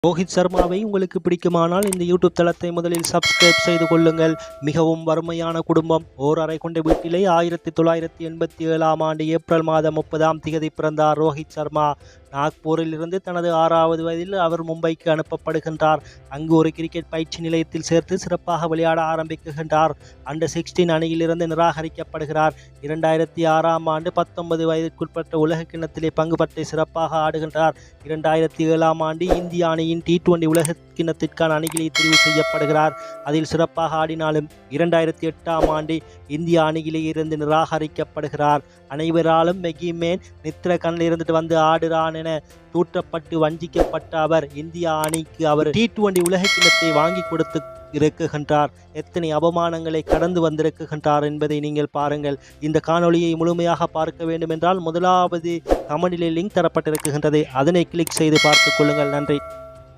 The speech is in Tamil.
ரோஹித் சர்மாவை உங்களுக்கு பிடிக்குமானால் இந்த யூடியூப் தளத்தை முதலில் சப்ஸ்கிரைப் செய்து கொள்ளுங்கள். மிகவும் வறுமையான குடும்பம். ஓர் அறை கொண்ட வீட்டிலே 1987 ஆண்டு ஏப்ரல் மாதம் 30 பிறந்தார் ரோஹித் சர்மா. நாக்பூரில் இருந்து தனது 6வது வயதில் அவர் மும்பைக்கு அனுப்பப்படுகின்றார். அங்கு ஒரு கிரிக்கெட் பயிற்சி நிலையத்தில் சேர்த்து சிறப்பாக விளையாட ஆரம்பிக்கின்றார். அண்டர் 16 அணியிலிருந்து நிராகரிக்கப்படுகிறார். 2006 ஆண்டு 19 வயதிற்குட்பட்ட உலக கிண்ணத்திலே பங்கு பற்றி சிறப்பாக ஆடுகின்றார். 2007 ஆண்டு இந்திய அணியின் T20 உலக கிண்ணத்திற்கான அணிகளை தெரிவு செய்யப்படுகிறார். அதில் சிறப்பாக ஆடினாலும் 2008 ஆண்டு இந்திய அணியிலே இருந்து நிராகரிக்கப்படுகிறார். அனைவராலும் மெகி மேன் நித்திர கண்ணில் இருந்துட்டு வந்து ஆடுறான் என தூற்றப்பட்டு வஞ்சிக்கப்பட்ட அவர் இந்திய அணிக்கு அவர் T20 உலக கிண்ணத்தை வாங்கி கொடுத்து இருக்குகின்றார். எத்தனை அவமானங்களை கடந்து வந்திருக்குகின்றார் என்பதை நீங்கள் பாருங்கள். இந்த காணொளியை முழுமையாக பார்க்க வேண்டும் என்றால் முதலாவது கமெண்டிலே லிங்க் தரப்பட்டிருக்கின்றது. அதனை கிளிக் செய்து பார்த்துக் கொள்ளுங்கள். நன்றி.